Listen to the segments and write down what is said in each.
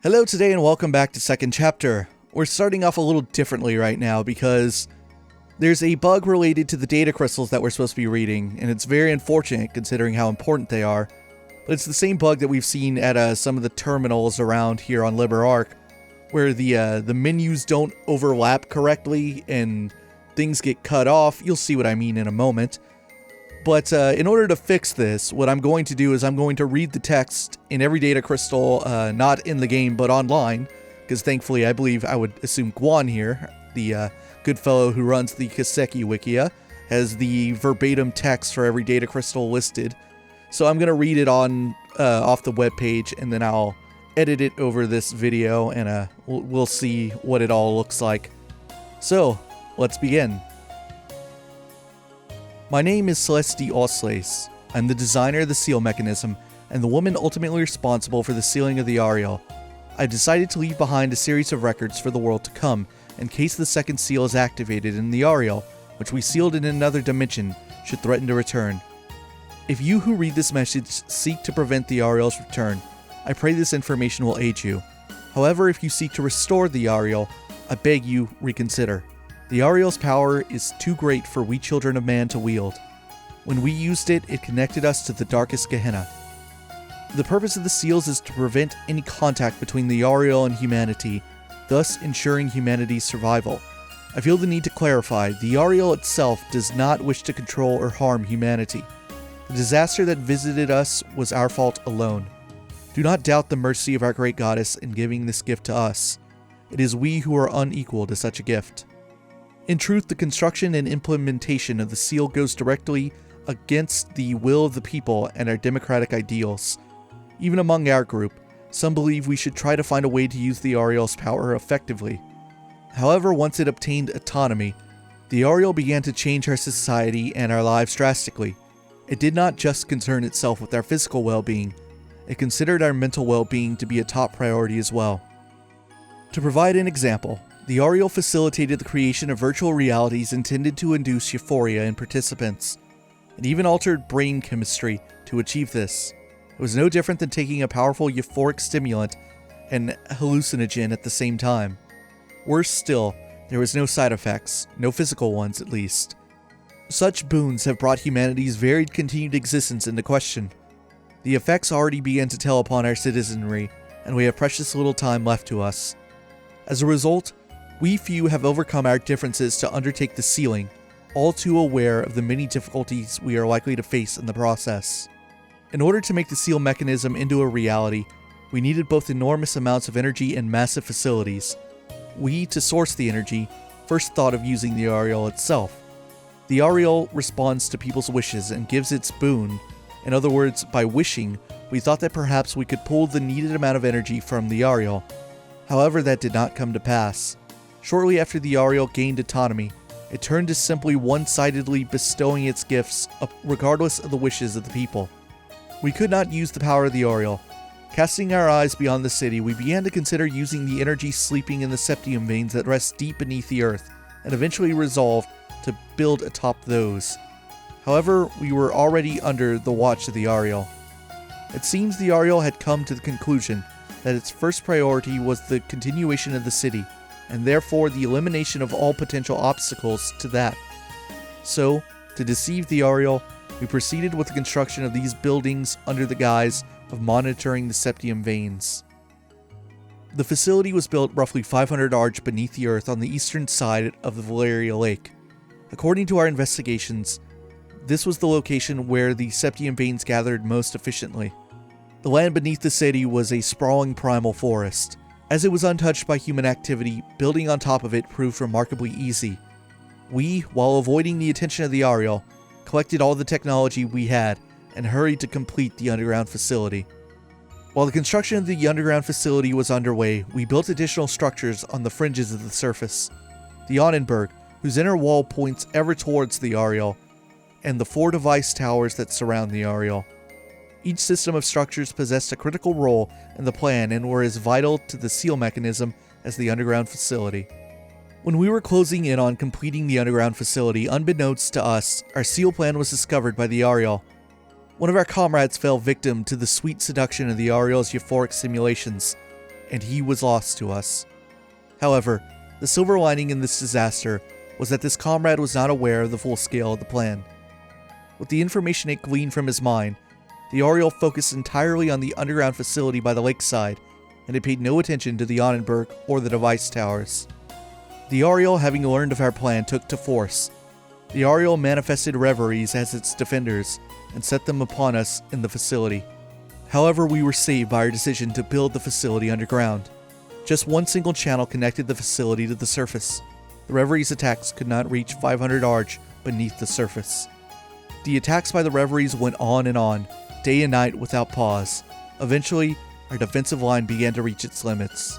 Hello today and welcome back to Second Chapter. We're starting off a little differently right now because there's a bug related to the data crystals that we're supposed to be reading, and it's very unfortunate considering how important they are. But it's the same bug that we've seen at some of the terminals around here on LibreArc, where the menus don't overlap correctly and things get cut off. You'll see what I mean in a moment. But in order to fix this, what I'm going to do is I'm going to read the text in every data crystal, not in the game, but online. Because thankfully, I believe I would assume Guan here, the good fellow who runs the Kiseki Wikia, has the verbatim text for every data crystal listed. So I'm going to read it on off the webpage, and then I'll edit it over this video, and we'll see what it all looks like. So, let's begin. My name is Celeste Oslace. I'm the designer of the seal mechanism, and the woman ultimately responsible for the sealing of the Ariel. I've decided to leave behind a series of records for the world to come, in case the second seal is activated and the Ariel, which we sealed in another dimension, should threaten to return. If you who read this message seek to prevent the Ariel's return, I pray this information will aid you. However, if you seek to restore the Ariel, I beg you reconsider. The Ariel's power is too great for we children of man to wield. When we used it, it connected us to the darkest Gehenna. The purpose of the seals is to prevent any contact between the Ariel and humanity, thus ensuring humanity's survival. I feel the need to clarify, the Ariel itself does not wish to control or harm humanity. The disaster that visited us was our fault alone. Do not doubt the mercy of our great goddess in giving this gift to us. It is we who are unequal to such a gift. In truth, the construction and implementation of the seal goes directly against the will of the people and our democratic ideals. Even among our group, some believe we should try to find a way to use the Ariel's power effectively. However, once it obtained autonomy, the Ariel began to change our society and our lives drastically. It did not just concern itself with our physical well-being, it considered our mental well-being to be a top priority as well. To provide an example, the Ariel facilitated the creation of virtual realities intended to induce euphoria in participants. It even altered brain chemistry to achieve this. It was no different than taking a powerful euphoric stimulant and hallucinogen at the same time. Worse still, there was no side effects, no physical ones at least. Such boons have brought humanity's varied continued existence into question. The effects already began to tell upon our citizenry, and we have precious little time left to us. As a result, we few have overcome our differences to undertake the sealing, all too aware of the many difficulties we are likely to face in the process. In order to make the seal mechanism into a reality, we needed both enormous amounts of energy and massive facilities. We, to source the energy, first thought of using the Ariel itself. The Ariel responds to people's wishes and gives its boon. In other words, by wishing, we thought that perhaps we could pull the needed amount of energy from the Ariel. However, that did not come to pass. Shortly after the Ariel gained autonomy, it turned to simply one-sidedly bestowing its gifts regardless of the wishes of the people. We could not use the power of the Ariel. Casting our eyes beyond the city, we began to consider using the energy sleeping in the septium veins that rest deep beneath the earth, and eventually resolved to build atop those. However, we were already under the watch of the Ariel. It seems the Ariel had come to the conclusion that its first priority was the continuation of the city, and therefore the elimination of all potential obstacles to that. So, to deceive the Ariel, we proceeded with the construction of these buildings under the guise of monitoring the septium veins. The facility was built roughly 500 arch beneath the earth on the eastern side of the Valeria Lake. According to our investigations, this was the location where the septium veins gathered most efficiently. The land beneath the city was a sprawling primal forest. As it was untouched by human activity, building on top of it proved remarkably easy. We, while avoiding the attention of the Ariel, collected all the technology we had and hurried to complete the underground facility. While the construction of the underground facility was underway, we built additional structures on the fringes of the surface. The Onnenberg, whose inner wall points ever towards the Ariel, and the 4 device towers that surround the Ariel. Each system of structures possessed a critical role in the plan and were as vital to the seal mechanism as the underground facility. When we were closing in on completing the underground facility, unbeknownst to us, our seal plan was discovered by the Ariel. One of our comrades fell victim to the sweet seduction of the Ariel's euphoric simulations. and he was lost to us. However, the silver lining in this disaster was that this comrade was not aware of the full scale of the plan. With the information it gleaned from his mind, the Ariel focused entirely on the underground facility by the lakeside, and it paid no attention to the Annenberg or the device towers. The Ariel, having learned of our plan, took to force. The Ariel manifested reveries as its defenders and set them upon us in the facility. However, we were saved by our decision to build the facility underground. Just one single channel connected the facility to the surface. The reveries' attacks could not reach 500 arch beneath the surface. The attacks by the reveries went on, day and night without pause. Eventually, our defensive line began to reach its limits.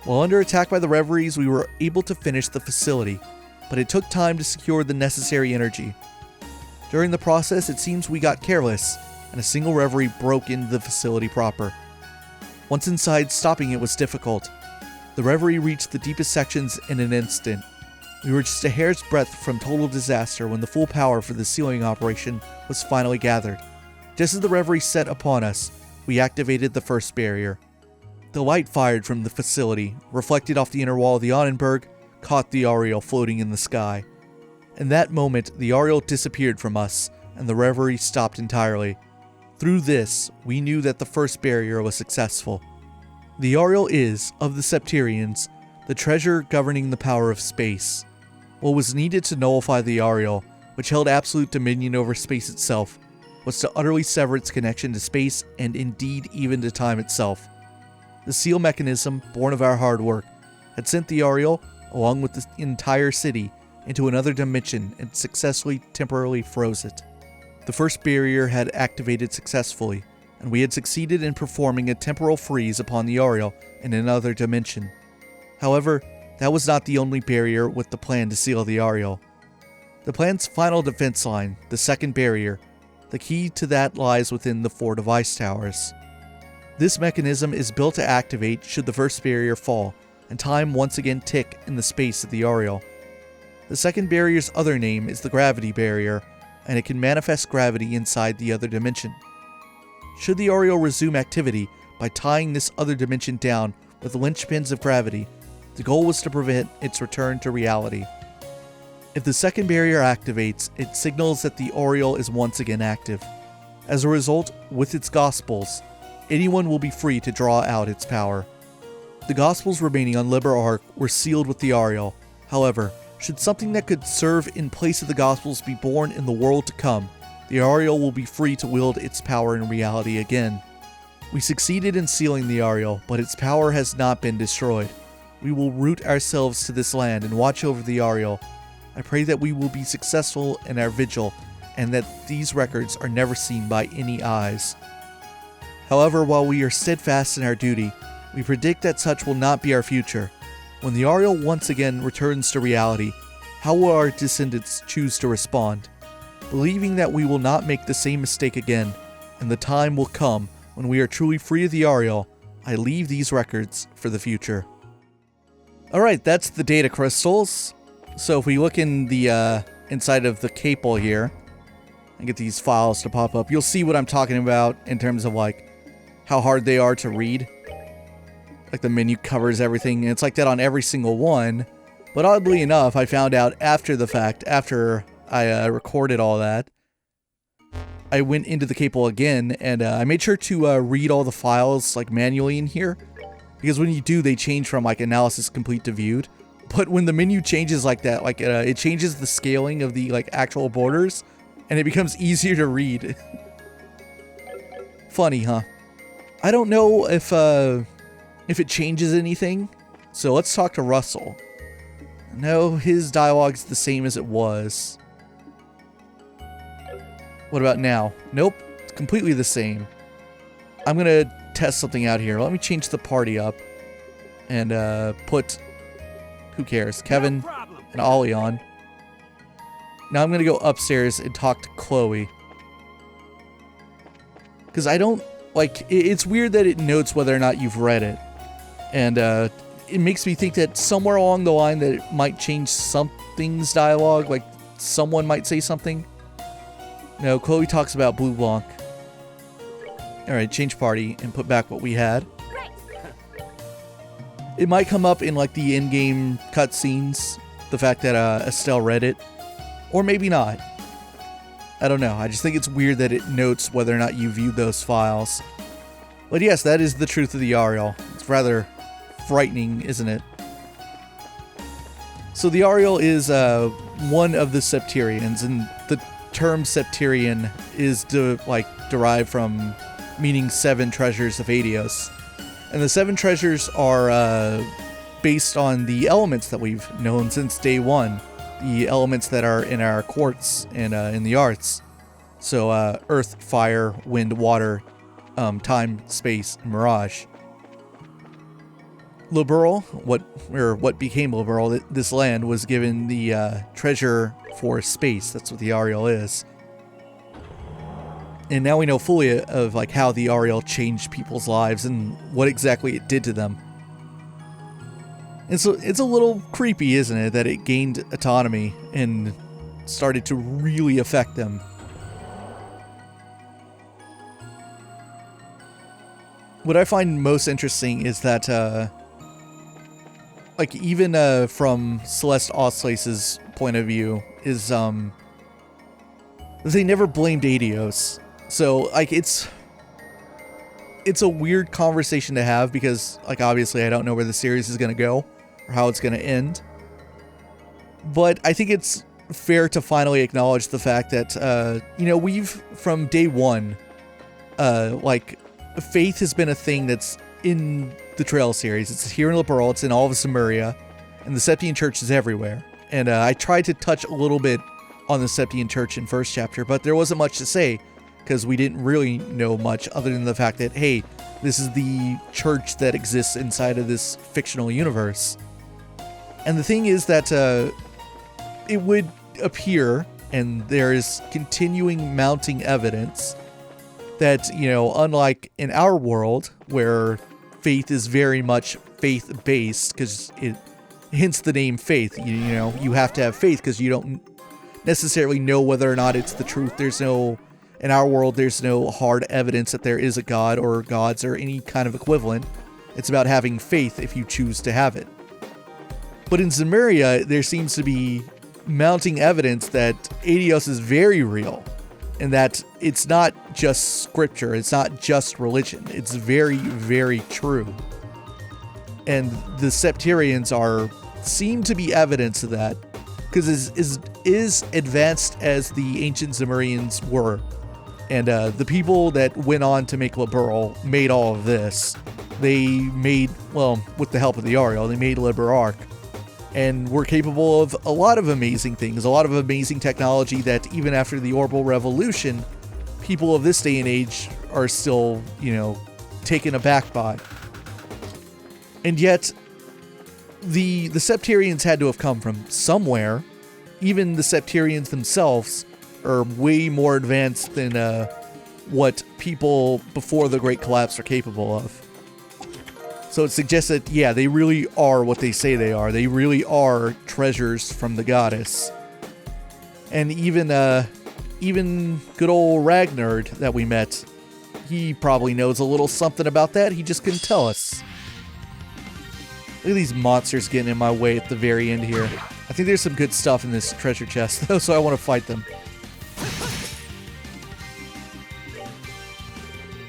While under attack by the reveries, we were able to finish the facility, but it took time to secure the necessary energy. During the process, it seems we got careless, and a single reverie broke into the facility proper. Once inside, stopping it was difficult. The reverie reached the deepest sections in an instant. We were just a hair's breadth from total disaster when the full power for the sealing operation was finally gathered. Just as the reverie set upon us, we activated the first barrier. The light fired from the facility, reflected off the inner wall of the Annenberg, caught the Ariel floating in the sky. In that moment, the Ariel disappeared from us, and the reverie stopped entirely. Through this, we knew that the first barrier was successful. The Ariel is, of the Septarians, the treasure governing the power of space. What was needed to nullify the Ariel, which held absolute dominion over space itself, was to utterly sever its connection to space and indeed even to time itself. The seal mechanism, born of our hard work, had sent the Ariel, along with the entire city, into another dimension and successfully temporarily froze it. The first barrier had activated successfully, and we had succeeded in performing a temporal freeze upon the Ariel in another dimension. However, that was not the only barrier with the plan to seal the Ariel. The plan's final defense line, the second barrier, the key to that lies within the 4 device towers. This mechanism is built to activate should the first barrier fall, and time once again tick in the space of the Ariel. The second barrier's other name is the gravity barrier, and it can manifest gravity inside the other dimension. Should the Ariel resume activity by tying this other dimension down with linchpins of gravity, the goal was to prevent its return to reality. If the second barrier activates, it signals that the Ariel is once again active. As a result, with its Gospels, anyone will be free to draw out its power. The Gospels remaining on Liber Arc were sealed with the Ariel. However, should something that could serve in place of the Gospels be born in the world to come, the Ariel will be free to wield its power in reality again. We succeeded in sealing the Ariel, but its power has not been destroyed. We will root ourselves to this land and watch over the Ariel. I pray that we will be successful in our vigil, and that these records are never seen by any eyes. However, while we are steadfast in our duty, we predict that such will not be our future. When the Ariel once again returns to reality, how will our descendants choose to respond? Believing that we will not make the same mistake again, and the time will come when we are truly free of the Ariel, I leave these records for the future. Alright, that's the data crystals. So if we look in the inside of the capel here, and get these files to pop up, you'll see what I'm talking about in terms of like how hard they are to read. Like the menu covers everything, and it's like that on every single one. But oddly enough, I found out after the fact, after I recorded all that, I went into the capel again, and I made sure to read all the files like manually in here. Because when you do, they change from like analysis complete to viewed. But when the menu changes like that, like it changes the scaling of the like actual borders, and it becomes easier to read. Funny, huh? I don't know if it changes anything. So let's talk to Russell. No, his dialogue's the same as it was. What about now? Nope, it's completely the same. I'm gonna test something out here. Let me change the party up and put, who cares, Kevin and Ollie on. Now I'm gonna go upstairs and talk to Chloe. Because I don't, like, it's weird that it notes whether or not you've read it. And it makes me think that somewhere along the line that it might change something's dialogue, like someone might say something. No, Chloe talks about Blue Blanc. Alright, change party and put back what we had. It might come up in like the in-game cutscenes, the fact that Estelle read it, or maybe not. I don't know. I just think it's weird that it notes whether or not you viewed those files. But yes, that is the truth of the Ariel. It's rather frightening, isn't it? So the Ariel is one of the Septarians, and the term Septarian is derived from meaning 7 treasures of Adios. And the 7 treasures are based on the elements that we've known since day one. The elements that are in our quartz and in the arts. So earth, fire, wind, water, time, space, and mirage. Liberal, what became Liberal, this land was given the treasure for space. That's what the Ariel is. And now we know fully of like how the Ariel changed people's lives and what exactly it did to them. And so it's a little creepy, isn't it, that it gained autonomy and started to really affect them. What I find most interesting is that, like, even from Celeste Auslace's point of view, is they never blamed Adios. So, like, it's a weird conversation to have because, like, obviously I don't know where the series is going to go or how it's going to end. But I think it's fair to finally acknowledge the fact that, we've, from day one, like, faith has been a thing that's in the Trail series. It's here in Liberal, it's in all of Zemuria, and the Septian Church is everywhere. And I tried to touch a little bit on the Septian Church in first chapter, but there wasn't much to say, because we didn't really know much other than the fact that, hey, this is the church that exists inside of this fictional universe. And the thing is that it would appear, and there is continuing mounting evidence, that, unlike in our world, where faith is very much faith-based, because it hints the name faith, you have to have faith because you don't necessarily know whether or not it's the truth. In our world, there's no hard evidence that there is a god or gods or any kind of equivalent. It's about having faith if you choose to have it. But in Zemuria, there seems to be mounting evidence that Adios is very real, and that it's not just scripture, it's not just religion, it's very, very true. And the Septarians seem to be evidence of that, because is advanced as the ancient Zemurians were. And the people that went on to make Liberal made all of this. They made, with the help of the Ariel, they made Liberarch. And were capable of a lot of amazing things, a lot of amazing technology that even after the Orbital Revolution, people of this day and age are still, taken aback by. And yet, the Septarians had to have come from somewhere. Even the Septarians themselves are way more advanced than what people before the Great Collapse are capable of. So it suggests that, yeah, they really are what they say they are. They really are treasures from the goddess. And even good old Ragnard that we met, he probably knows a little something about that. He just couldn't tell us. Look at these monsters getting in my way at the very end here. I think there's some good stuff in this treasure chest, though, so I want to fight them.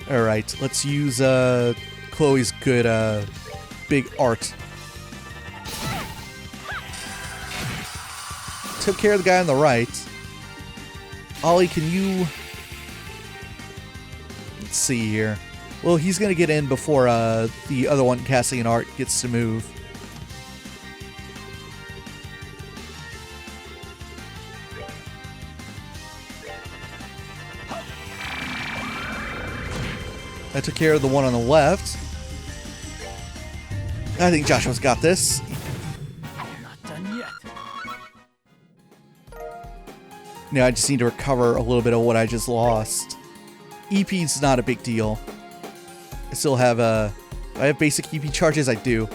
Alright, let's use Chloe's good big art. Took care of the guy on the right. Ollie, can you... Let's see here. Well, he's going to get in before the other one casting an art gets to move. I took care of the one on the left. I think Joshua's got this. Not done yet. Now I just need to recover a little bit of what I just lost. EP's not a big deal. I still have do I have basic EP charges? I do.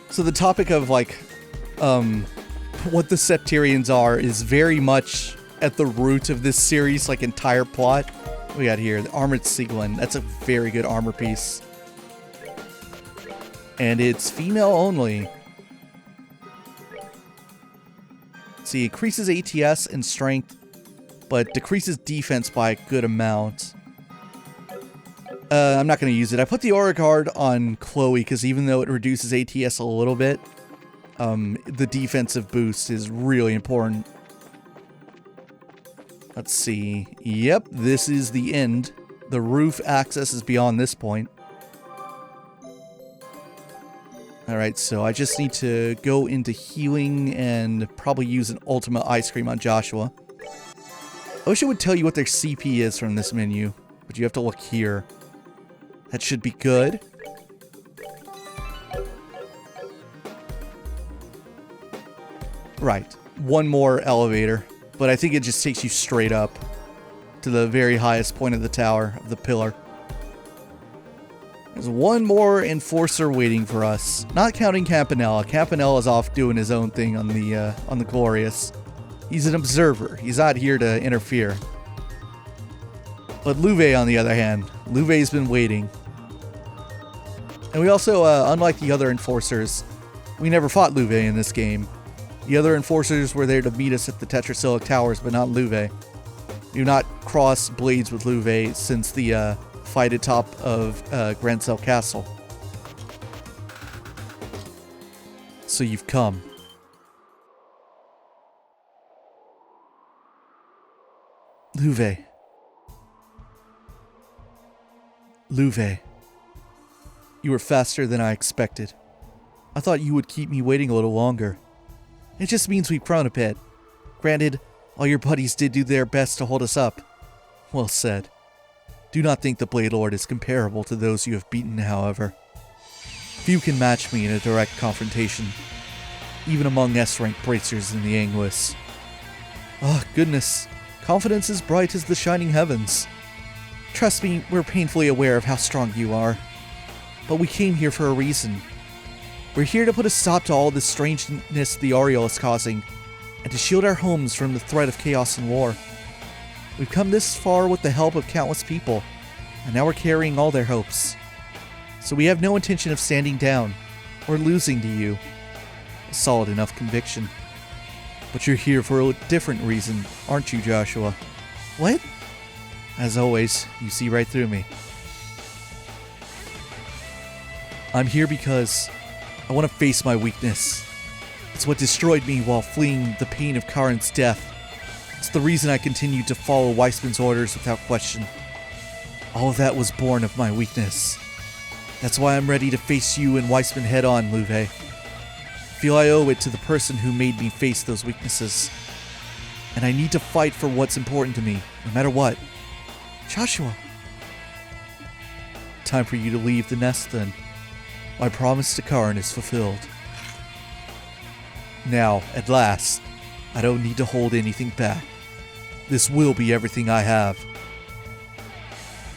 So the topic of, like, what the Septarians are is very much at the root of this series, like entire plot. What we got here, the Armored Siegelin. That's a very good armor piece. And it's female only. See, increases ATS and strength, but decreases defense by a good amount. I'm not going to use it. I put the aura card on Chloe because even though it reduces ATS a little bit, the defensive boost is really important. Let's see. Yep, this is the end. The roof access is beyond this point. Alright, so I just need to go into healing and probably use an ultimate ice cream on Joshua. I wish it would tell you what their CP is from this menu, but you have to look here. That should be good. Right, one more elevator, but I think it just takes you straight up to the very highest point of the tower, of the pillar. There's one more enforcer waiting for us, not counting Campanella. Campanella's off doing his own thing on the Glorious. He's an observer. He's not here to interfere. But Louvet, on the other hand, Louvet's been waiting. And we also, unlike the other enforcers, we never fought Louvet in this game. The other enforcers were there to meet us at the Tetrasilic Towers, but not Louvet. We do not cross blades with Louvet since the fight atop of Grancel Castle. So you've come. Louvet. Louvet. You were faster than I expected. I thought you would keep me waiting a little longer. It just means we've grown a bit. Granted, all your buddies did do their best to hold us up. Well said. Do not think the Bladelord is comparable to those you have beaten, however. Few can match me in a direct confrontation, even among S-rank bracers in the Anguis. Oh, goodness. Confidence is bright as the shining heavens. Trust me, we're painfully aware of how strong you are. But we came here for a reason. We're here to put a stop to all this strangeness the Ariel is causing, and to shield our homes from the threat of chaos and war. We've come this far with the help of countless people, and now we're carrying all their hopes. So we have no intention of standing down, or losing to you. A solid enough conviction. But you're here for a different reason, aren't you, Joshua? What? As always, you see right through me. I'm here because I want to face my weakness. It's what destroyed me while fleeing the pain of Karin's death. It's the reason I continued to follow Weissman's orders without question. All of that was born of my weakness. That's why I'm ready to face you and Weissman head on, Louvet. I feel I owe it to the person who made me face those weaknesses. And I need to fight for what's important to me, no matter what. Joshua. Time for you to leave the nest then. My promise to Karin is fulfilled. Now, at last, I don't need to hold anything back. This will be everything I have.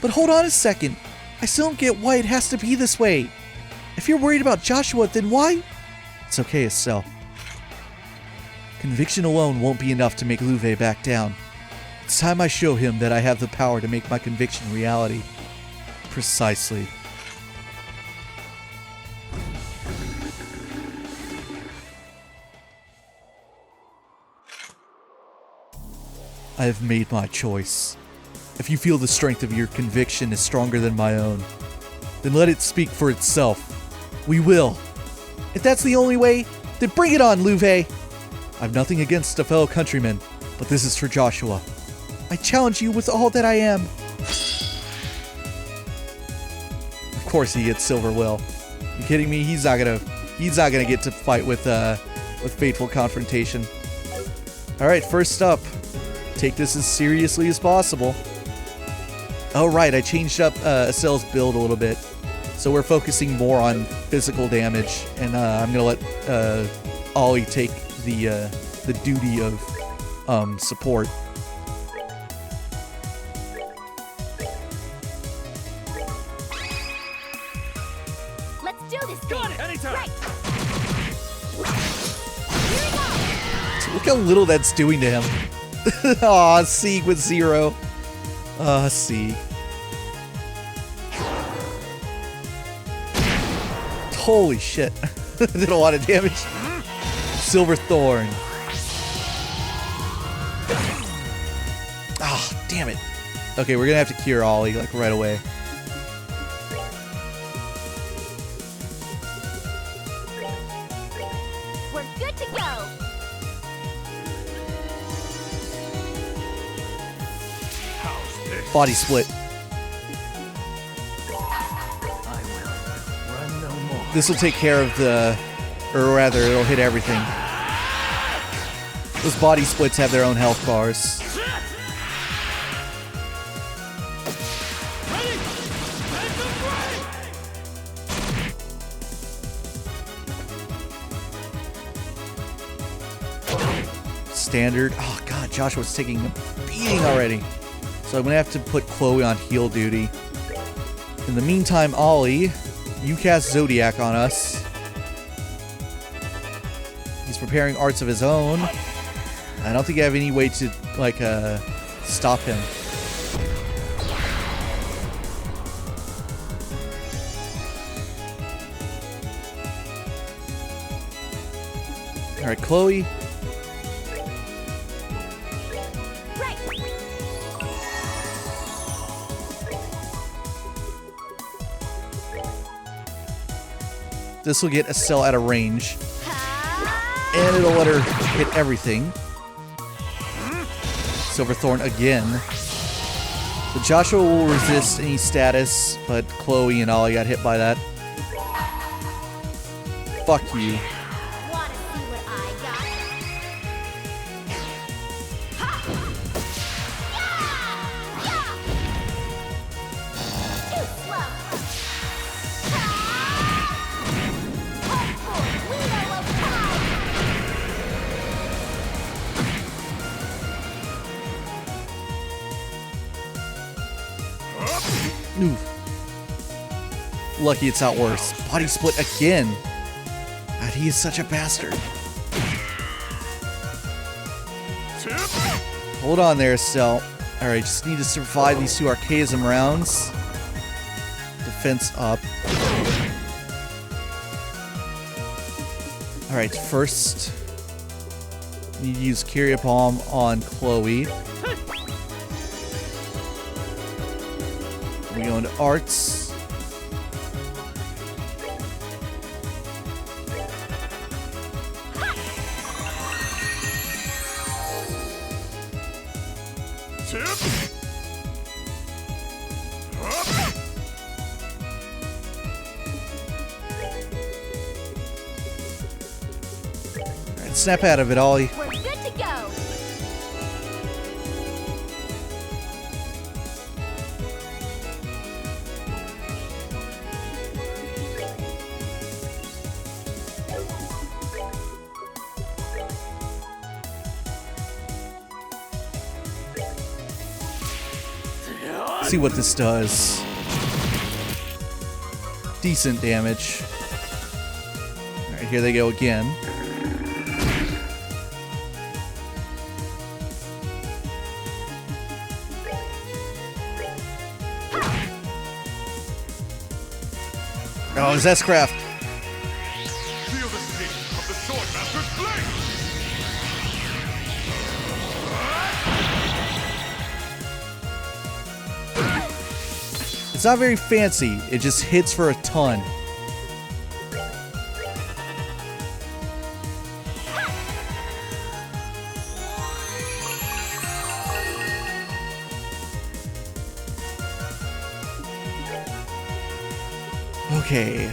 But hold on a second. I still don't get why it has to be this way. If you're worried about Joshua, then why? It's okay, Estelle. Conviction alone won't be enough to make Louvet back down. It's time I show him that I have the power to make my conviction reality. Precisely. I have made my choice. If you feel the strength of your conviction is stronger than my own, then let it speak for itself. We will. If that's the only way, then bring it on, Louvet! I've nothing against a fellow countryman, but this is for Joshua. I challenge you with all that I am. Of course he gets Silver Will. You kidding me? He's not gonna get to fight with Fateful Confrontation. Alright, first up. Take this as seriously as possible. Oh right, I changed up Estelle's build a little bit. So we're focusing more on physical damage, and I'm gonna let Ollie take the duty of support. Let's do this thing. Got it! Anytime! Right. Here we go. Look how little that's doing to him. Aw, Sieg with 0. Sieg. Holy shit. Did a lot of damage. Silver Thorn. Ah, damn it. Okay, we're gonna have to cure Ollie, like, right away. We're good to go. How's this? Body split. I will run no more. This will take care of the... Or rather, it'll hit everything. Those body splits have their own health bars. Standard. Oh god, Joshua's taking a beating already. So I'm gonna have to put Chloe on heal duty. In the meantime, Ollie, you cast Zodiac on us. He's preparing arts of his own. I don't think I have any way to, like, stop him. Alright, Chloe. Right. This will get Estelle out of range. Ha! And it'll let her hit everything. Silverthorn again. So Joshua will resist any status, but Chloe and Ollie got hit by that. Fuck you. Wanna see what I got? Ha! Yeah! Yeah! Too slow. Hopeful, we know of Oof. Lucky it's not worse. Body split again. God, he is such a bastard. Hold on there, Estelle. Alright, just need to survive these 2 Archaism rounds. Defense up. Alright, first, need to use Carrier Palm on Chloe. We go into arts. Alright, snap out of it, Ollie. we're good to go. See what this does. Decent damage. Alright, here they go again. Oh, it's S-Craft. Feel the sting of the Swordmaster's blade. It's not very fancy, it just hits for a ton. Okay.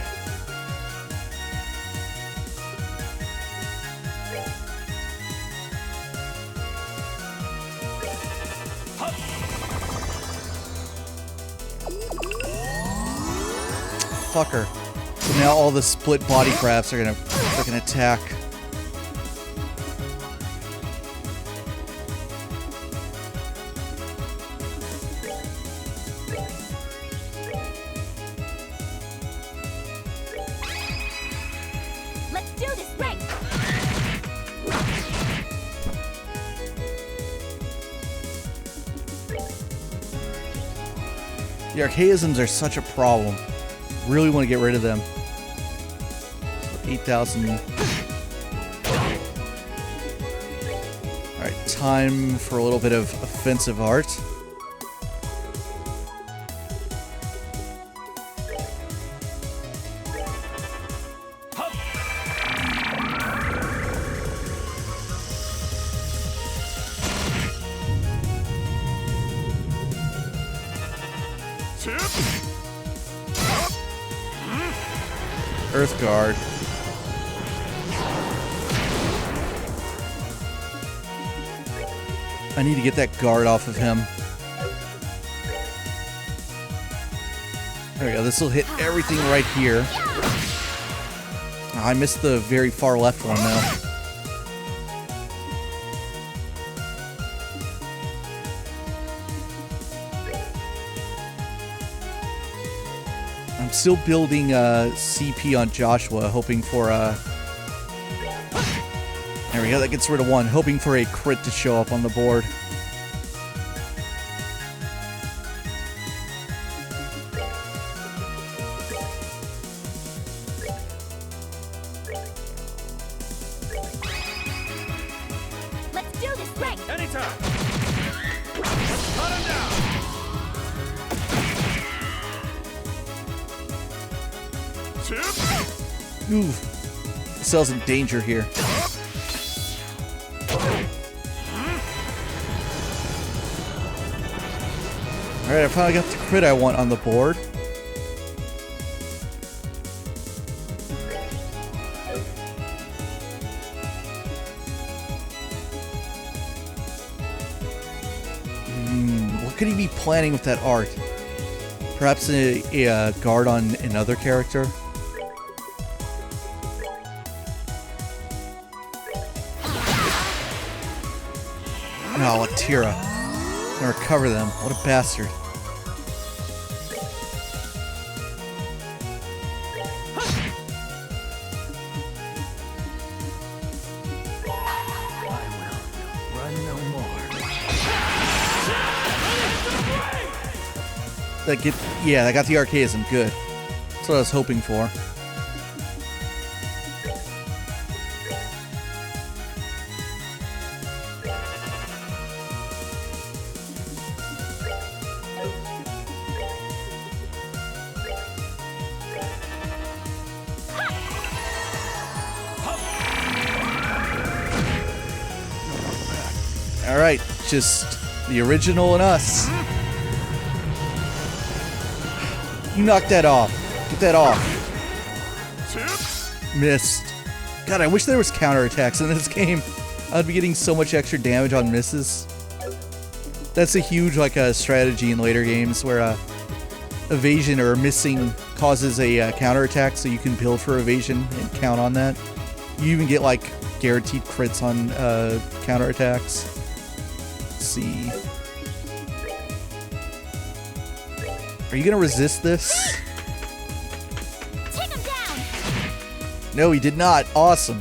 Fucker. So now all the split body crafts are gonna freaking attack. Let's do this right. The archaisms are such a problem. Really want to get rid of them. So 8,000. Alright, time for a little bit of offensive art. Earth Guard. I need to get that guard off of him. There we go. This will hit everything right here. Oh, I missed the very far left one though. I'm still building CP on Joshua, hoping for there we go, that gets rid of one. Hoping for a crit to show up on the board. Let's do this right. Anytime. Cut him down. Ooh, the cell's in danger here. Alright, I finally got the crit I want on the board. What could he be planning with that art? Perhaps a guard on another character? Oh, Atira. Gonna recover them. What a bastard. Yeah, I got the archaism. Good. That's what I was hoping for. Alright, just the original and us. You knocked that off. Get that off. Missed. God, I wish there was counterattacks in this game. I'd be getting so much extra damage on misses. That's a huge strategy in later games where evasion or missing causes a counterattack, so you can build for evasion and count on that. You even get guaranteed crits on counterattacks. Let's see. Are you gonna resist this? Take him down. No, he did not. Awesome.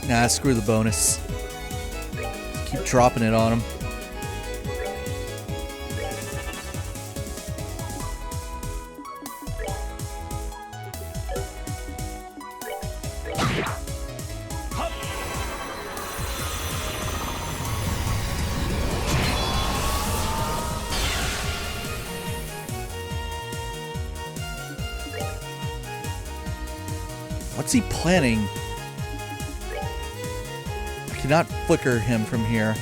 Nah, screw the bonus. Keep dropping it on him. What's he planning? I cannot flicker him from here.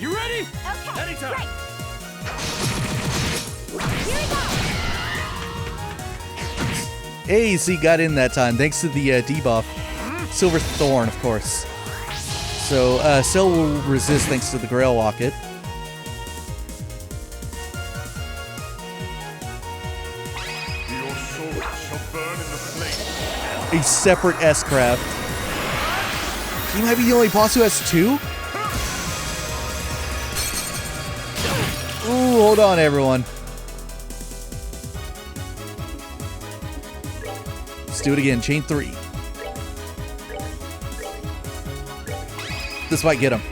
You ready? Okay. Anytime. Right. Here we go. Hey, so he got in that time, thanks to the debuff. Silver Thorn, of course. So, Cell will resist thanks to the Grail Locket. Your soul shall burn in the flame. A separate S-Craft. He might be the only boss who has two? hold on, everyone. Let's do it again. Chain 3. This might get him.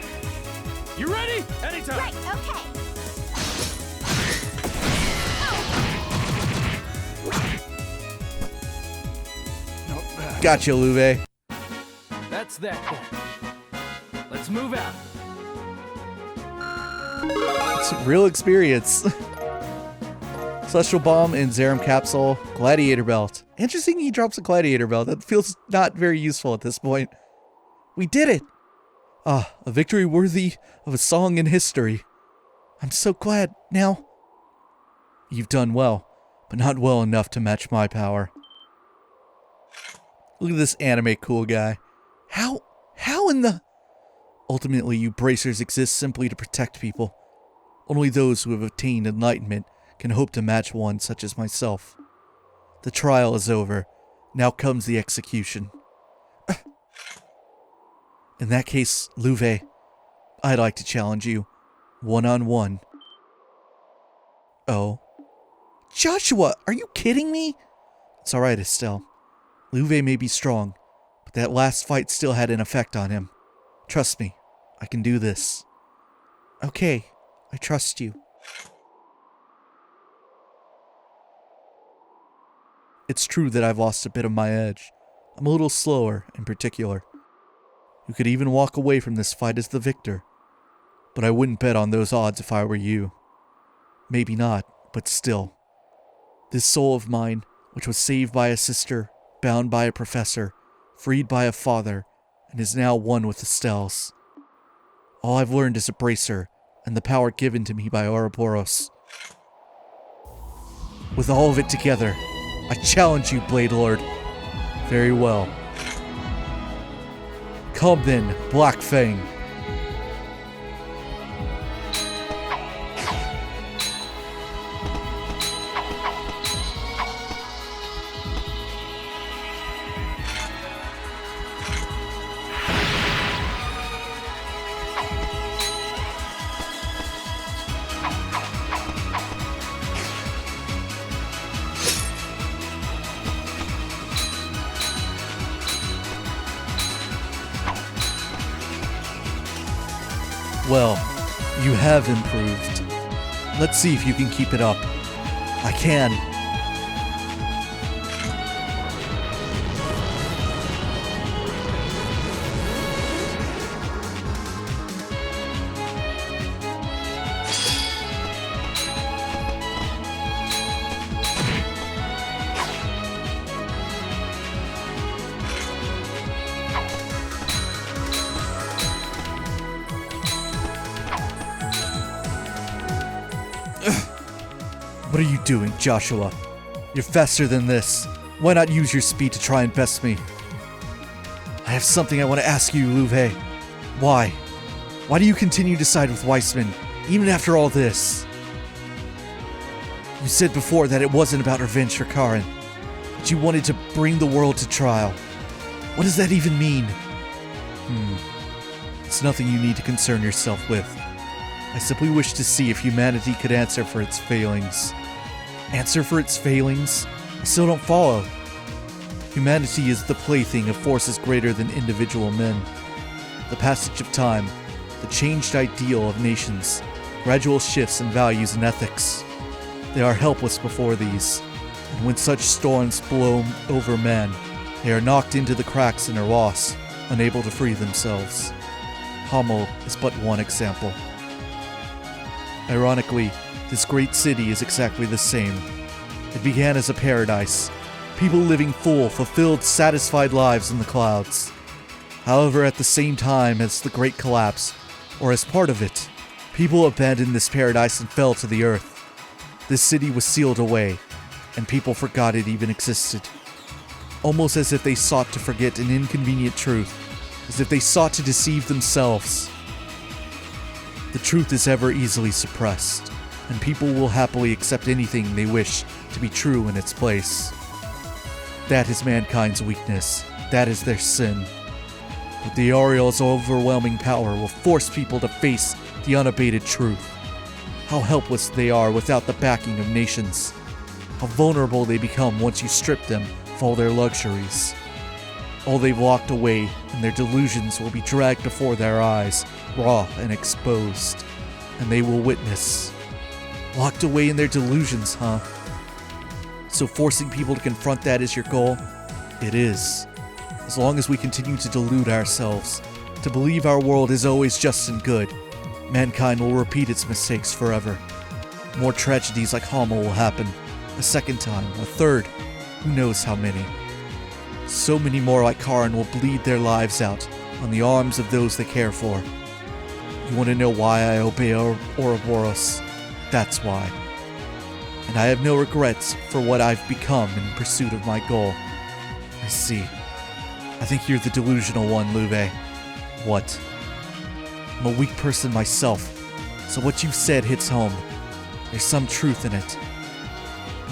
You ready? Anytime. Right, okay. Not bad. Gotcha, Luve. That's that then. Let's move out. It's a real experience. Celestial Bomb and Zerum Capsule. Gladiator Belt. Interesting he drops a Gladiator Belt. That feels not very useful at this point. We did it! Ah, a victory worthy of a song in history. I'm so glad. Now, you've done well, but not well enough to match my power. Look at this anime cool guy. How in the... Ultimately, you bracers exist simply to protect people. Only those who have attained enlightenment can hope to match one such as myself. The trial is over. Now comes the execution. In that case, Luve, I'd like to challenge you. One-on-one. Oh. Joshua, are you kidding me? It's alright, Estelle. Luve may be strong, but that last fight still had an effect on him. Trust me, I can do this. Okay, I trust you. It's true that I've lost a bit of my edge. I'm a little slower, in particular. You could even walk away from this fight as the victor. But I wouldn't bet on those odds if I were you. Maybe not, but still. This soul of mine, which was saved by a sister, bound by a professor, freed by a father, and is now one with Estelle's. All I've learned is a bracer, and the power given to me by Ouroboros. With all of it together, I challenge you, Bladelord. Very well. Come then, Black Fang. Well, you have improved. Let's see if you can keep it up. I can. What are you doing, Joshua? You're faster than this. Why not use your speed to try and best me? I have something I want to ask you, Luve. Why? Why do you continue to side with Weissman, even after all this? You said before that it wasn't about revenge for Karen, but you wanted to bring the world to trial. What does that even mean? It's nothing you need to concern yourself with. I simply wish to see if humanity could answer for its failings. Answer for its failings? I still don't follow. Humanity is the plaything of forces greater than individual men. The passage of time, the changed ideal of nations, gradual shifts in values and ethics. They are helpless before these, and when such storms blow over man, they are knocked into the cracks and are lost, unable to free themselves. Hamel is but one example. Ironically, this great city is exactly the same. It began as a paradise, people living full, fulfilled, satisfied lives in the clouds. However, at the same time as the Great Collapse, or as part of it, people abandoned this paradise and fell to the earth. This city was sealed away, and people forgot it even existed. Almost as if they sought to forget an inconvenient truth, as if they sought to deceive themselves. The truth is ever easily suppressed, and people will happily accept anything they wish to be true in its place. That is mankind's weakness. That is their sin. But the Aureol's overwhelming power will force people to face the unabated truth. how helpless they are without the backing of nations, how vulnerable they become once you strip them of all their luxuries. All they've locked away and their delusions will be dragged before their eyes, raw and exposed, and they will witness. Locked away in their delusions, huh? So forcing people to confront that is your goal? It is. As long as we continue to delude ourselves, to believe our world is always just and good, mankind will repeat its mistakes forever. More tragedies like Hama will happen, a second time, a third, who knows how many. So many more like Karin will bleed their lives out on the arms of those they care for. You want to know why I obey Ouroboros? That's why. And I have no regrets for what I've become in pursuit of my goal. I see. I think you're the delusional one, Luve. What? I'm a weak person myself, so what you've said hits home. There's some truth in it.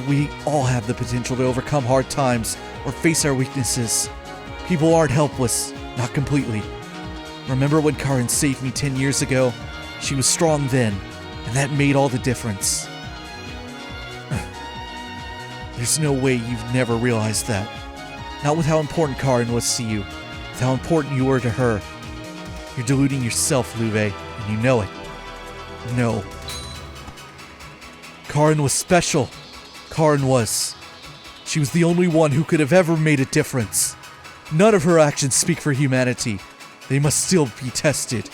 We all have the potential to overcome hard times or face our weaknesses. People aren't helpless, not completely. Remember when Karin saved me 10 years ago? She was strong then, and that made all the difference. There's no way you've never realized that. Not with how important Karin was to you, with how important you were to her. You're deluding yourself, Luve, and you know it. No. Karin was special. Karin was. She was the only one who could have ever made a difference. None of her actions speak for humanity. They must still be tested.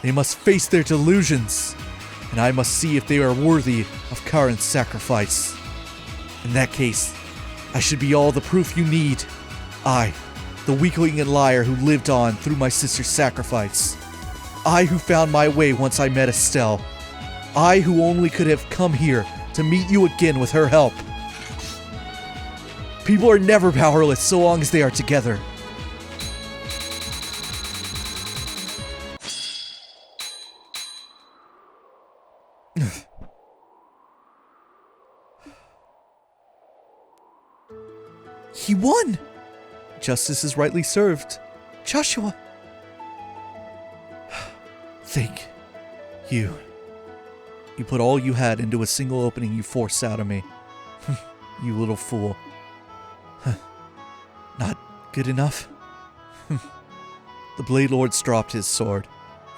They must face their delusions. And I must see if they are worthy of Karin's sacrifice. In that case, I should be all the proof you need. I, the weakling and liar who lived on through my sister's sacrifice. I who found my way once I met Estelle. I who only could have come here to meet you again with her help. People are never powerless so long as they are together. He won! Justice is rightly served. Joshua! Thank you. You put all you had into a single opening you forced out of me. You little fool. Not good enough? The Bladelord's dropped his sword.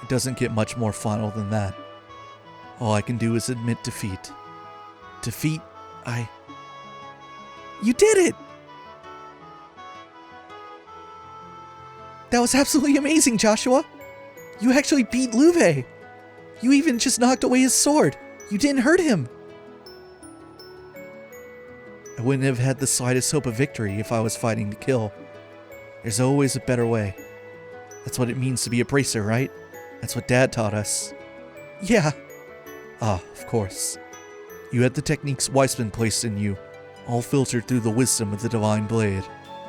It doesn't get much more final than that. All I can do is admit defeat. Defeat? You did it! That was absolutely amazing, Joshua! You actually beat Luve! You even just knocked away his sword! You didn't hurt him! I wouldn't have had the slightest hope of victory if I was fighting to kill. There's always a better way. That's what it means to be a bracer, right? That's what Dad taught us. Yeah. Ah, of course. You had the techniques Weissman placed in you, all filtered through the wisdom of the Divine Blade.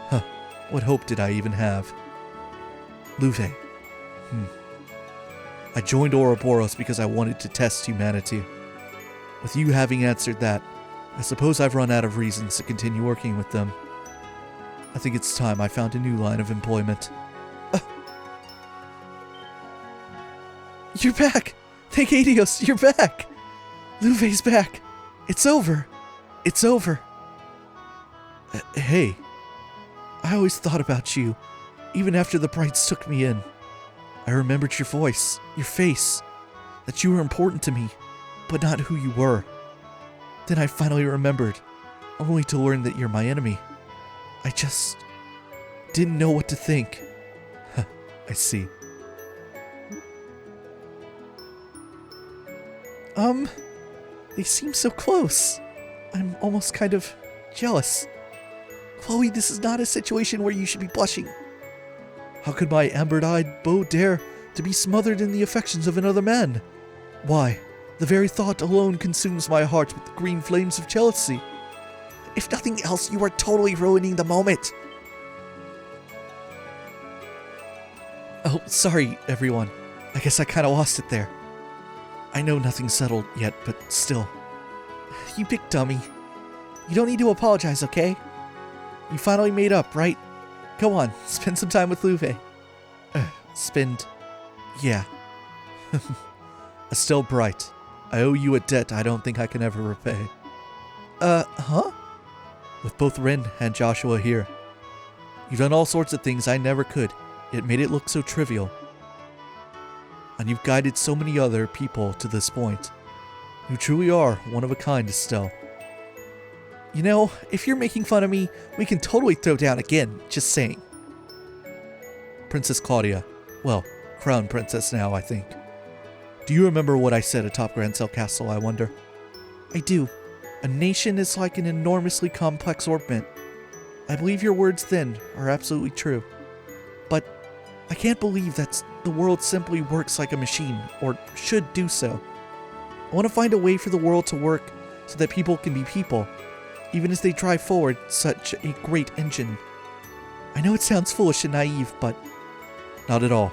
Huh, what hope did I even have? Luve. I joined Ouroboros because I wanted to test humanity. With you having answered that, I suppose I've run out of reasons to continue working with them. I think it's time I found a new line of employment. You're back! Thank Adios, you're back! Luve's back! It's over! It's over! Hey. I always thought about you, even after the Brights took me in. I remembered your voice, your face, that you were important to me, but not who you were. Then I finally remembered, only to learn that you're my enemy. I just didn't know what to think. I see. They seem so close. I'm almost kind of jealous. Chloe, this is not a situation where you should be blushing. How could my amber-eyed beau dare to be smothered in the affections of another man? Why, the very thought alone consumes my heart with the green flames of jealousy. If nothing else, you are totally ruining the moment. Oh, sorry, everyone. I guess I kind of lost it there. I know nothing's settled yet, but still. You big dummy. You don't need to apologize, okay? You finally made up, right? Go on, spend some time with Luve. Yeah. Estelle Bright, I owe you a debt I don't think I can ever repay. Huh? With both Ren and Joshua here. You've done all sorts of things I never could, yet made it look so trivial. And you've guided so many other people to this point. You truly are one of a kind, Estelle. You know, if you're making fun of me, we can totally throw down again, just saying. Princess Claudia. Well, Crown Princess now, I think. Do you remember what I said atop Grancel Castle, I wonder? I do. A nation is like an enormously complex orbment. I believe your words then are absolutely true. But I can't believe that the world simply works like a machine, or should do so. I want to find a way for the world to work so that people can be people, even as they drive forward such a great engine. I know it sounds foolish and naive, but not at all.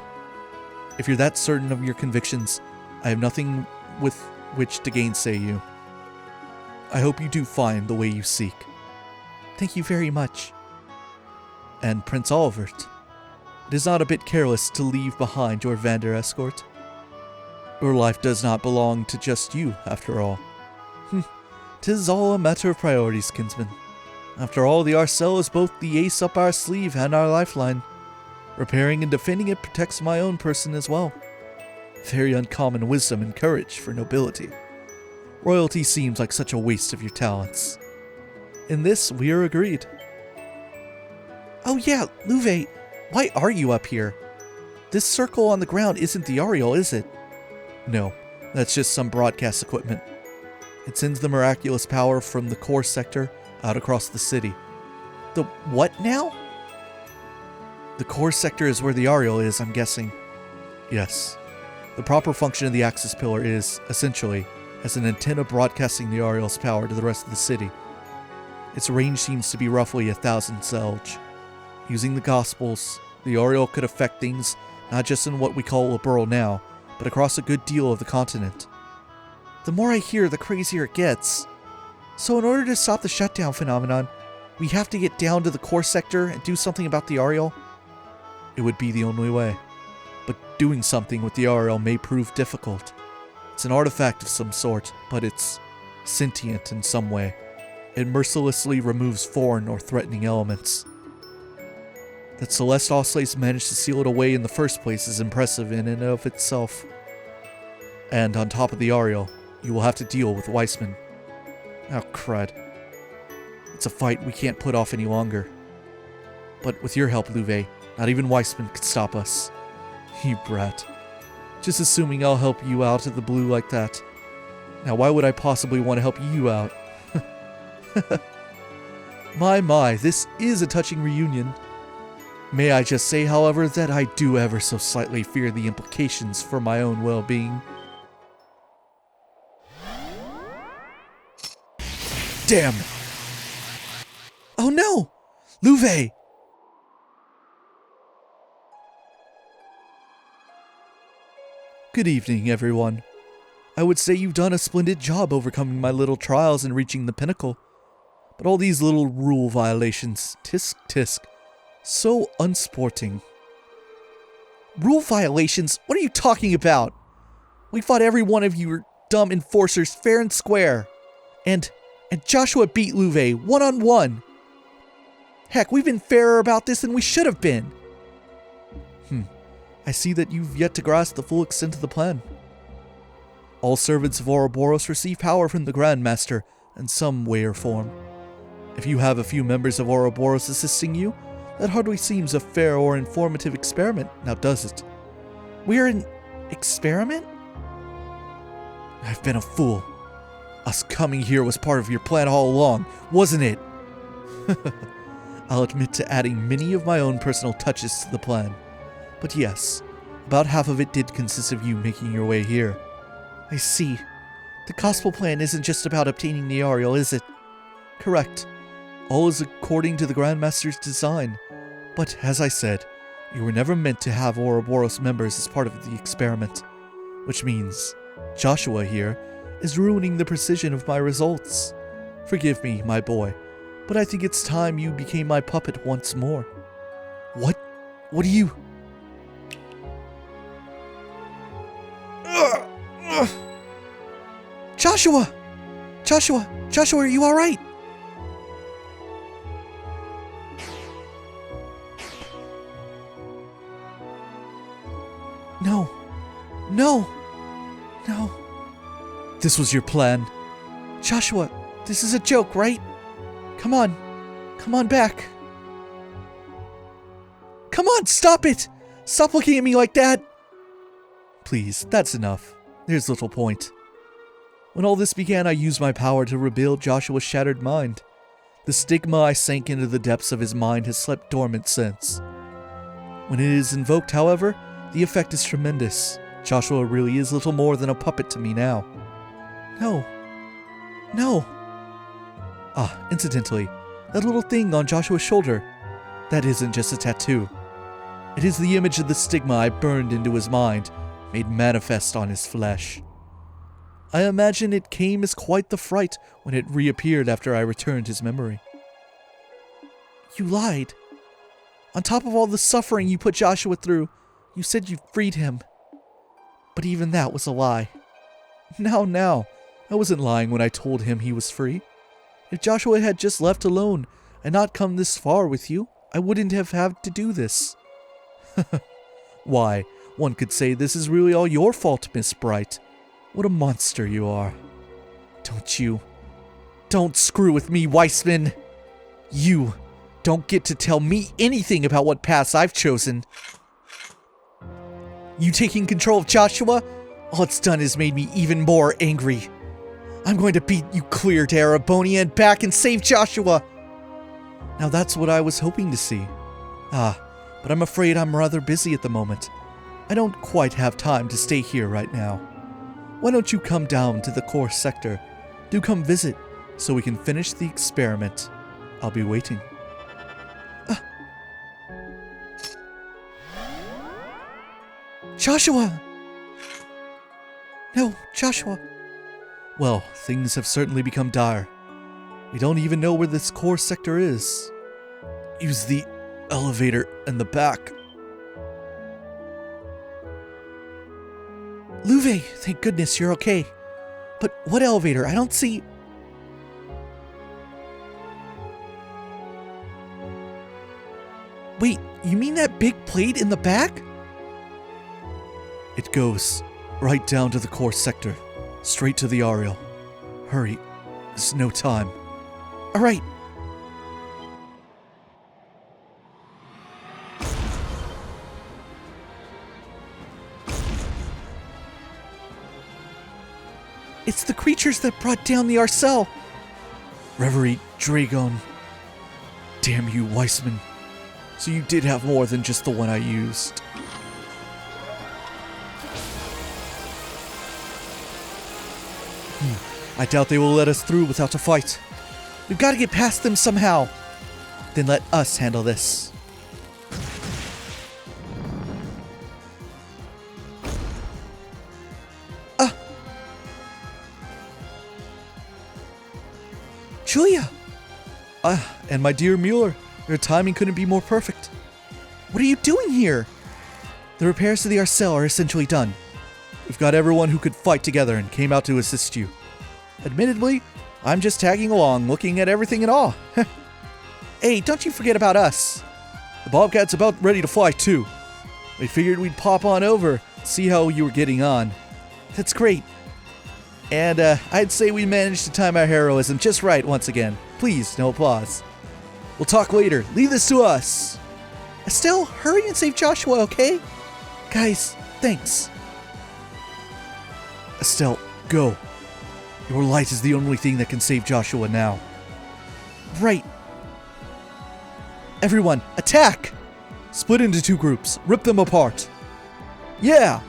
If you're that certain of your convictions, I have nothing with which to gainsay you. I hope you do find the way you seek. Thank you very much. And Prince Olivert, it is not a bit careless to leave behind your Vander escort. Your life does not belong to just you, after all. 'Tis all a matter of priorities, kinsman. After all, the Arcel is both the ace up our sleeve and our lifeline. Repairing and defending it protects my own person as well. Very uncommon wisdom and courage for nobility. Royalty seems like such a waste of your talents. In this, we are agreed. Oh yeah, Louve, why are you up here? This circle on the ground isn't the Ariel, is it? No, that's just some broadcast equipment. It sends the miraculous power from the core sector out across the city. The what now? The core sector is where the Ariel is, I'm guessing. Yes. The proper function of the Axis Pillar is, essentially, as an antenna broadcasting the Ariel's power to the rest of the city. Its range seems to be roughly 1,000 Selge. Using the Gospels, the Ariel could affect things not just in what we call Liberl now, but across a good deal of the continent. The more I hear, the crazier it gets. So in order to stop the shutdown phenomenon, we have to get down to the core sector and do something about the Ariel? It would be the only way. But doing something with the Ariel may prove difficult. It's an artifact of some sort, but it's sentient in some way. It mercilessly removes foreign or threatening elements. That Celeste Osleys managed to seal it away in the first place is impressive in and of itself. And on top of the Ariel, you will have to deal with Weissman. Oh, crud. It's a fight we can't put off any longer. But with your help, Louve, not even Weissman could stop us. You brat. Just assuming I'll help you out of the blue like that. Now, why would I possibly want to help you out? My, this is a touching reunion. May I just say, however, that I do ever so slightly fear the implications for my own well-being. Damn! Oh no! Louve! Good evening, everyone. I would say you've done a splendid job overcoming my little trials and reaching the pinnacle. But all these little rule violations, tisk tisk, so unsporting. Rule violations? What are you talking about? We fought every one of you dumb enforcers fair and square. And Joshua beat Louve one-on-one. Heck, we've been fairer about this than we should have been. I see that you've yet to grasp the full extent of the plan. All servants of Ouroboros receive power from the Grandmaster in some way or form. If you have a few members of Ouroboros assisting you, that hardly seems a fair or informative experiment, now does it? We're an experiment? I've been a fool. Us coming here was part of your plan all along, wasn't it? I'll admit to adding many of my own personal touches to the plan. But yes, about half of it did consist of you making your way here. I see. The gospel plan isn't just about obtaining the Ariel, is it? Correct. All is according to the Grandmaster's design. But, as I said, you were never meant to have Ouroboros members as part of the experiment. Which means, Joshua here is ruining the precision of my results. Forgive me, my boy, but I think it's time you became my puppet once more. What? What do you... Joshua! Joshua! Joshua, are you alright? No. No. No. This was your plan. Joshua, this is a joke, right? Come on. Come on back. Come on, stop it! Stop looking at me like that! Please, that's enough. There's little point. When all this began, I used my power to rebuild Joshua's shattered mind. The stigma I sank into the depths of his mind has slept dormant since. When it is invoked, however, the effect is tremendous. Joshua really is little more than a puppet to me now. No. No. Ah, incidentally, that little thing on Joshua's shoulder, that isn't just a tattoo. It is the image of the stigma I burned into his mind, made manifest on his flesh. I imagine it came as quite the fright when it reappeared after I returned his memory. You lied. On top of all the suffering you put Joshua through, you said you freed him. But even that was a lie. Now, I wasn't lying when I told him he was free. If Joshua had just left alone and not come this far with you, I wouldn't have had to do this. Why, one could say this is really all your fault, Miss Bright. What a monster you are. Don't screw with me, Weissman. You don't get to tell me anything about what paths I've chosen. You taking control of Joshua? All it's done is made me even more angry. I'm going to beat you clear to Arabonia and back and save Joshua. Now that's what I was hoping to see. But I'm afraid I'm rather busy at the moment. I don't quite have time to stay here right now. Why don't you come down to the core sector? Do come visit, so we can finish the experiment. I'll be waiting. Joshua! No, Joshua. Well, things have certainly become dire. We don't even know where this core sector is. Use the elevator in the back. Luve, thank goodness you're okay. But what elevator? I don't see... Wait, you mean that big plate in the back? It goes right down to the core sector, straight to the Ariel. Hurry, there's no time. All right. It's the creatures that brought down the Arcel. Reverie Dragon. Damn you, Weissman. So you did have more than just the one I used. I doubt they will let us through without a fight. We've got to get past them somehow. Then let us handle this. Julia! And my dear Mueller, your timing couldn't be more perfect. What are you doing here? The repairs to the Arcel are essentially done. We've got everyone who could fight together and came out to assist you. Admittedly, I'm just tagging along, looking at everything in awe. Hey, don't you forget about us. The Bobcat's about ready to fly too. We figured we'd pop on over, see how you were getting on. That's great. And I'd say we managed to time our heroism just right once again. Please, no applause. We'll talk later. Leave this to us. Estelle, hurry and save Joshua, okay? Guys, thanks. Estelle, go. Your light is the only thing that can save Joshua now. Right. Everyone, attack! Split into two groups. Rip them apart. Yeah!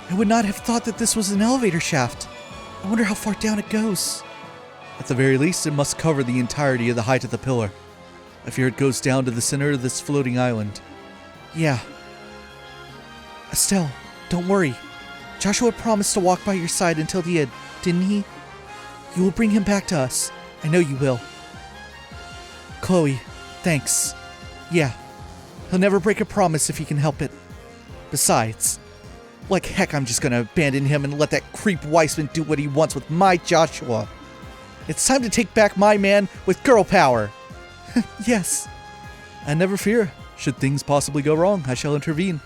I would not have thought that this was an elevator shaft. I wonder how far down it goes. At the very least, it must cover the entirety of the height of the pillar. I fear it goes down to the center of this floating island. Yeah. Estelle, don't worry. Joshua promised to walk by your side until the end, didn't he? You will bring him back to us. I know you will. Chloe, thanks. Yeah. He'll never break a promise if he can help it. Besides, like heck I'm just gonna abandon him and let that creep Weissman do what he wants with my Joshua. It's time to take back my man with girl power. Yes. And never fear, should things possibly go wrong, I shall intervene.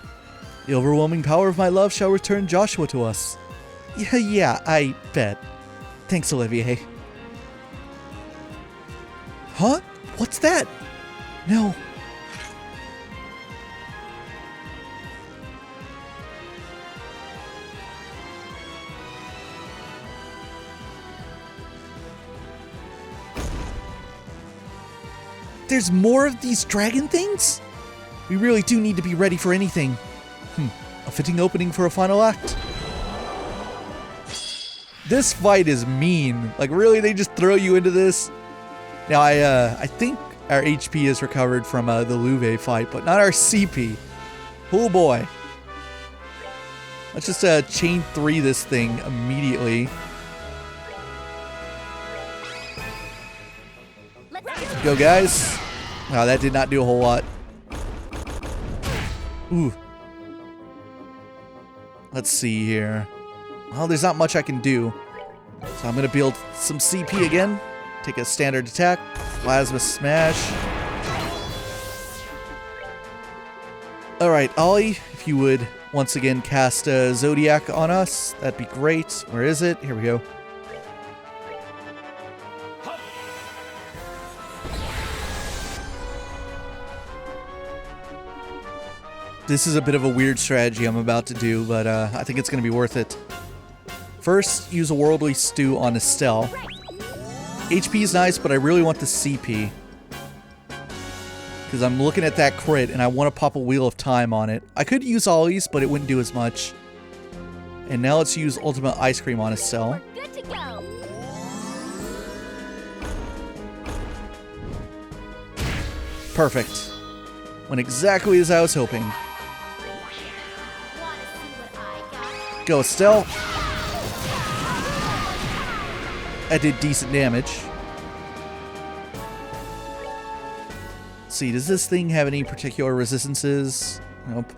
The overwhelming power of my love shall return Joshua to us. Yeah, I bet. Thanks, Olivier. Huh? What's that? No. There's more of these dragon things? We really do need to be ready for anything. A fitting opening for a final act. This fight is mean. Like, really, they just throw you into this? Now, I think our HP is recovered from the Louve fight, but not our CP. Oh boy. Let's just chain 3 this thing immediately. Go, guys. Wow, that did not do a whole lot. Ooh. Let's see here. Well, there's not much I can do. So I'm going to build some CP again. Take a standard attack. Plasma Smash. Alright, Ollie, if you would once again cast Zodiac on us, that'd be great. Where is it? Here we go. This is a bit of a weird strategy I'm about to do, but I think it's going to be worth it. First, use a Worldly Stew on Estelle. HP is nice, but I really want the CP. Because I'm looking at that crit, and I want to pop a Wheel of Time on it. I could use Ollie's, but it wouldn't do as much. And now let's use Ultimate Ice Cream on Estelle. We're good to go. Perfect. Went exactly as I was hoping. Wanna see what I got? Go, Estelle. That did decent damage. Let's see, does this thing have any particular resistances? Nope.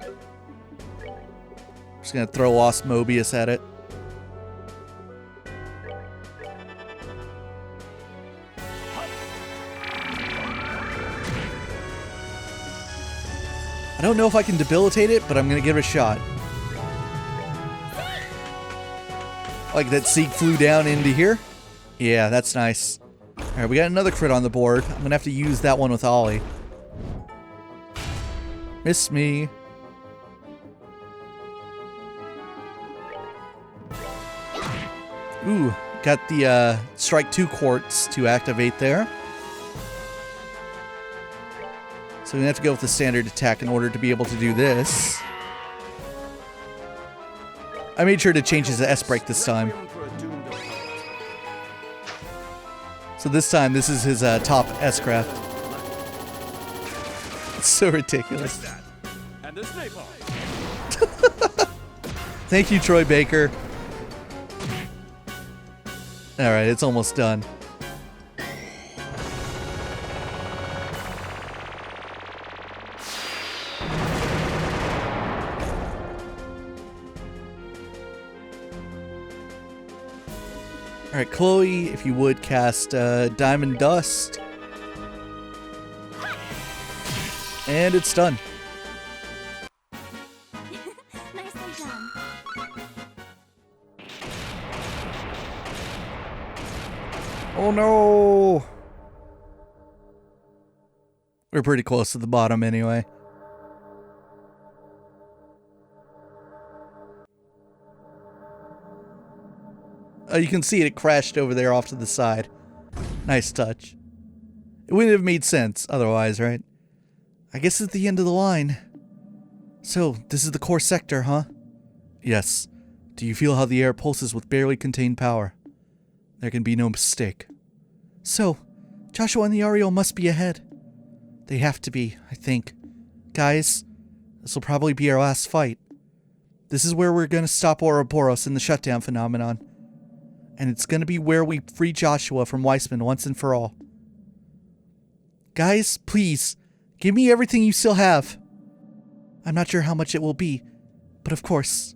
Just gonna throw Lost Mobius at it. I don't know if I can debilitate it, but I'm gonna give it a shot. Like that Seek flew down into here. Yeah, that's nice. Alright, we got another crit on the board. I'm gonna have to use that one with Ollie. Miss me. Ooh, got the Strike 2 quartz to activate there. So we're gonna have to go with the standard attack in order to be able to do this. I made sure to change his S-break this time. So this time, this is his top S-craft. It's so ridiculous. Thank you, Troy Baker. Alright, it's almost done. Alright, Chloe, if you would cast Diamond Dust. And it's done. Nicely done. Oh no! We're pretty close to the bottom anyway. Oh, you can see it crashed over there off to the side. Nice touch. It wouldn't have made sense otherwise, right? I guess it's the end of the line. So, this is the core sector, huh? Yes. Do you feel how the air pulses with barely contained power? There can be no mistake. So, Joshua and the Ariel must be ahead. They have to be, I think. Guys, this will probably be our last fight. This is where we're gonna stop Ouroboros in the shutdown phenomenon. And it's gonna be where we free Joshua from Weissman once and for all. Guys, please, give me everything you still have. I'm not sure how much it will be, but of course.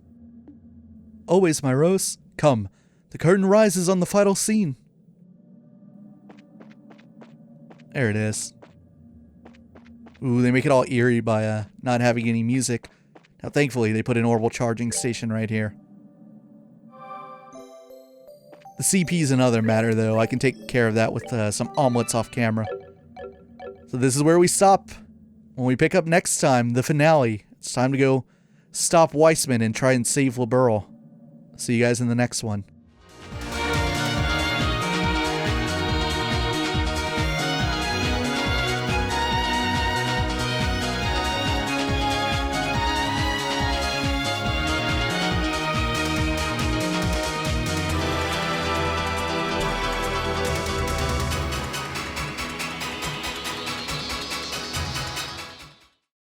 Always, my rose. Come, the curtain rises on the final scene. There it is. Ooh, they make it all eerie by not having any music. Now, thankfully, they put an orbital charging station right here. The CP is another matter, though. I can take care of that with some omelets off camera. So this is where we stop. When we pick up next time, the finale. It's time to go stop Weissman and try and save LeBurl. See you guys in the next one.